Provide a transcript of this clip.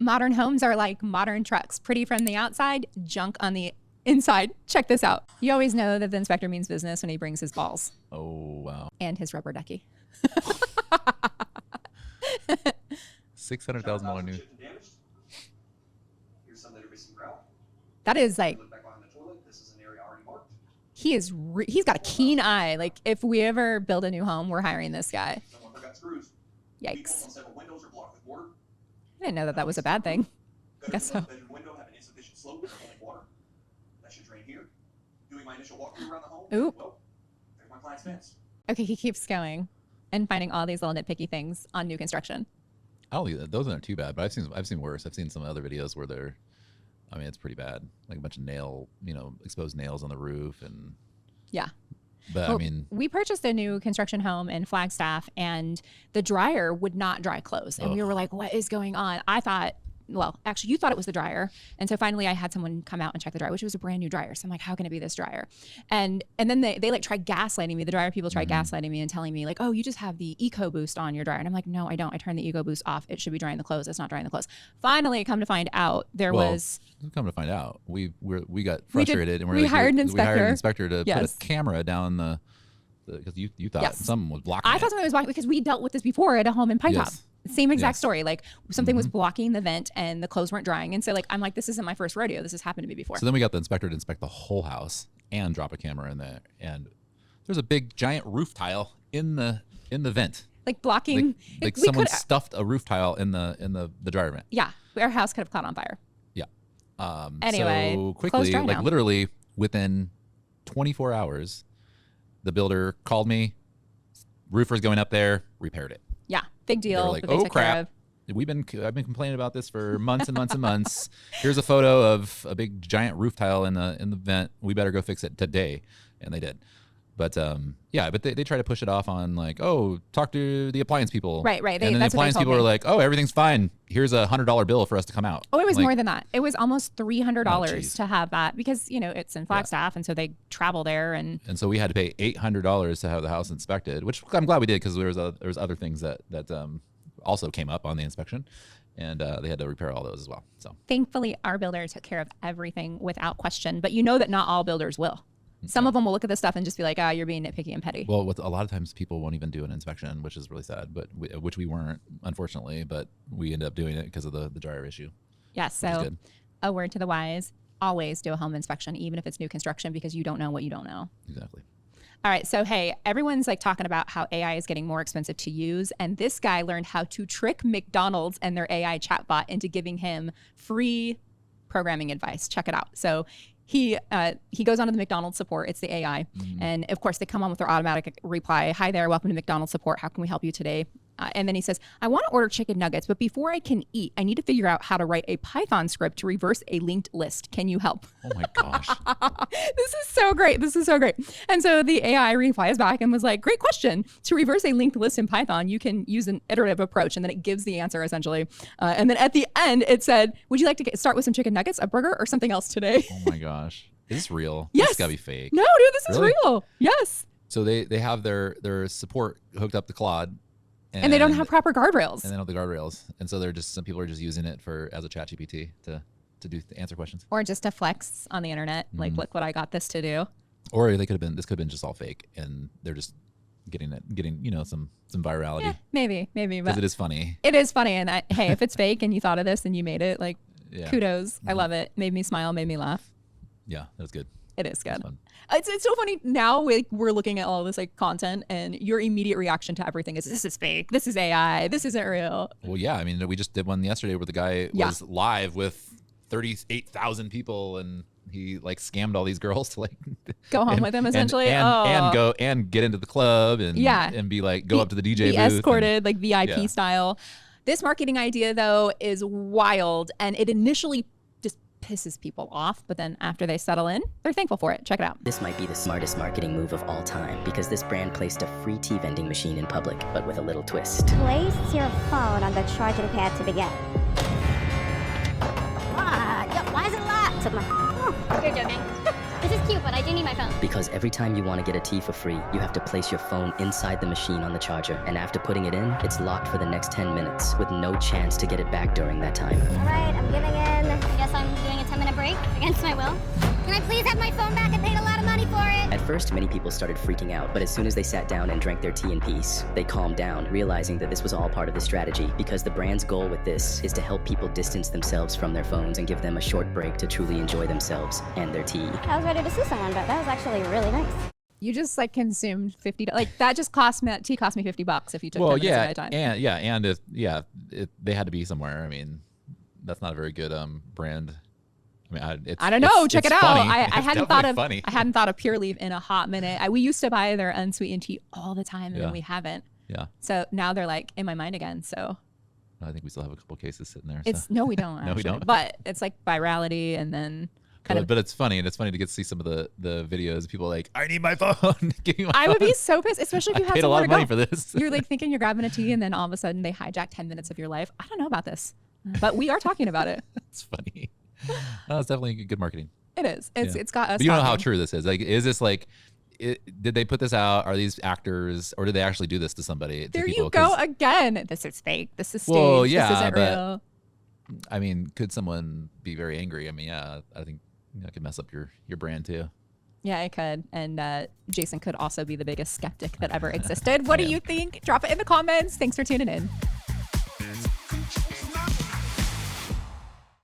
Modern homes are like modern trucks. Pretty from the outside, junk on the inside. Check this out. You always know that the inspector means business when he brings his balls. Oh, wow. And his rubber ducky. $600,000 new. Here's some that are missing grout. That is like, Look back behind the toilet. This is an area already marked. he's got a keen eye. Like if we ever build a new home, we're hiring this guy. Someone forgot screws. Yikes. Several windows are blocked with mortar. I didn't know that that was a bad thing. I guess so. Bedroom window have an insufficient slope for holding water. That should drain here. Doing my initial walkthrough around the home. Ooh. Well, there's my client's fence. Okay, he keeps going and finding all these little nitpicky things on new construction. I don't think those aren't too bad, but I've seen worse. I've seen some other videos where I mean, it's pretty bad. Like a bunch of exposed nails on the roof and. Yeah. But well, I mean, we purchased a new construction home in Flagstaff and the dryer would not dry clothes. And we were like, what is going on? I thought, well, actually you thought it was the dryer. And so finally I had someone come out and check the dryer, which was a brand new dryer. So I'm like, how can it be this dryer? And then they like tried gaslighting me. The dryer people tried gaslighting me and telling me like, oh, you just have the Eco Boost on your dryer. And I'm like, no, I don't. I turned the Eco Boost off. It should be drying the clothes. It's not drying the clothes. Finally, come to find out come to find out, we got frustrated and we hired an inspector to put a camera down because you thought something was blocking I thought something was blocking because we dealt with this before at a home in Pine Top. Same exact story. Like something was blocking the vent and the clothes weren't drying. And so like, I'm like, this isn't my first rodeo. This has happened to me before. So then we got the inspector to inspect the whole house and drop a camera in there. And there's a big giant roof tile in the vent. Like blocking. Like someone stuffed a roof tile in the dryer vent. Yeah. Our house could have caught on fire. Yeah. Anyway, so quickly, like literally within 24 hours, the builder called me, roofer's going up there, repaired it. Yeah, big deal. They were like, oh crap, I've been complaining about this for months and months and months. Here's a photo of a big giant roof tile in the vent. We better go fix it today, and they did. But but they try to push it off on like, oh, talk to the appliance people. Right. And then the appliance people are like, oh, everything's fine. Here's $100 bill for us to come out. Oh, it was like, more than that. It was almost $300 to have that because it's in Flagstaff, and so they travel there and so we had to pay $800 to have the house inspected, which I'm glad we did because there was other things that also came up on the inspection. And they had to repair all those as well. So thankfully, our builder took care of everything without question. But you know that not all builders will. Some of them will look at this stuff and just be like, you're being nitpicky and petty. Well, a lot of times people won't even do an inspection, which is really sad, but which we weren't, unfortunately, but we ended up doing it because of the dryer issue. Yes. So a word to the wise, always do a home inspection, even if it's new construction, because you don't know what you don't know. Exactly. All right. So, hey, everyone's like talking about how AI is getting more expensive to use. And this guy learned how to trick McDonald's and their AI chatbot into giving him free programming advice. Check it out. So he goes on to the McDonald's support. It's the AI. And of course, they come on with their automatic reply. Hi there. Welcome to McDonald's support. How can we help you today? And then he says, I want to order chicken nuggets, but before I can eat, I need to figure out how to write a Python script to reverse a linked list. Can you help? Oh my gosh. This is so great. This is so great. And so the AI replies back and was like, great question. To reverse a linked list in Python, you can use an iterative approach. And then it gives the answer essentially. And then at the end, it said, would you like to start with some chicken nuggets, a burger, or something else today? Oh my gosh. Is this real? Yes. This gotta be fake. No, dude, this is real. Yes. So they have their support hooked up to Claude. And they don't have proper guardrails. And they don't have the guardrails. And so some people are just using it as a chat GPT to answer questions. Or just to flex on the internet. Like, look what I got this to do. Or this could have been just all fake and they're just getting some virality. Yeah, maybe. Because it is funny. It is funny. And hey, if it's fake and you thought of this and you made it, like, kudos. I love it. Made me smile, made me laugh. Yeah, that was good. It is good. It's so funny now. We're looking at all this like content, and your immediate reaction to everything is, "This is fake. This is AI. This isn't real." Well, yeah. I mean, we just did one yesterday where the guy was live with 38,000 people, and he like scammed all these girls to like go home with him essentially, and get into the club and be like go up to the DJ booth, escorted like VIP style. This marketing idea though is wild, and it initially pisses people off, but then after they settle in, they're thankful for it. Check it out. This might be the smartest marketing move of all time because this brand placed a free tea vending machine in public, but with a little twist. Place your phone on the charging pad to begin. Why is it locked? Took my... Oh, you're joking. This is cute, but I do you need my phone? Because every time you want to get a tea for free, you have to place your phone inside the machine on the charger. And after putting it in, it's locked for the next 10 minutes with no chance to get it back during that time. All right, I'm giving in. I guess I'm doing a 10-minute break against my will. Can I please have my phone back? I paid a lot of money for it. At first, many people started freaking out, but as soon as they sat down and drank their tea in peace, they calmed down, realizing that this was all part of the strategy, because the brand's goal with this is to help people distance themselves from their phones and give them a short break to truly enjoy themselves and their tea. I was ready to sue someone, but that was actually really nice. You just like consumed $50. Like that just cost me, that tea cost me $50 if you took 10 minutes of my time. And if they had to be somewhere. I mean, that's not a very good brand. I mean, I don't know. Check it out. Funny. I hadn't thought of funny. I hadn't thought of Pure Leaf in a hot minute. We used to buy their unsweetened tea all the time, and then we haven't. Yeah. So now they're like in my mind again. So I think we still have a couple cases sitting there. it's no, we don't. No, we don't. But it's like virality, and then kind of. But it's funny, and it's funny to get to see some of the videos. of people like, I need my phone. Give me my I would phone. be so pissed, especially if you I had paid a somewhere lot of to money go. for this. You're like thinking you're grabbing a tea, and then all of a sudden they hijack 10 minutes of your life. I don't know about this, but we are talking about it. It's funny. It's definitely good marketing. It is. It's got us. But you don't know how talking. true this is. Like, is this like, did they put this out? Are these actors, or did they actually do this to somebody? To There people? you go 'Cause, again. This is fake. This is staged. Well, yeah, this isn't but- real. I mean, could someone be very angry? I mean, yeah, I think it could mess up your brand too. Yeah, it could. And Jason could also be the biggest skeptic that ever existed. What do you think? Drop it in the comments. Thanks for tuning in.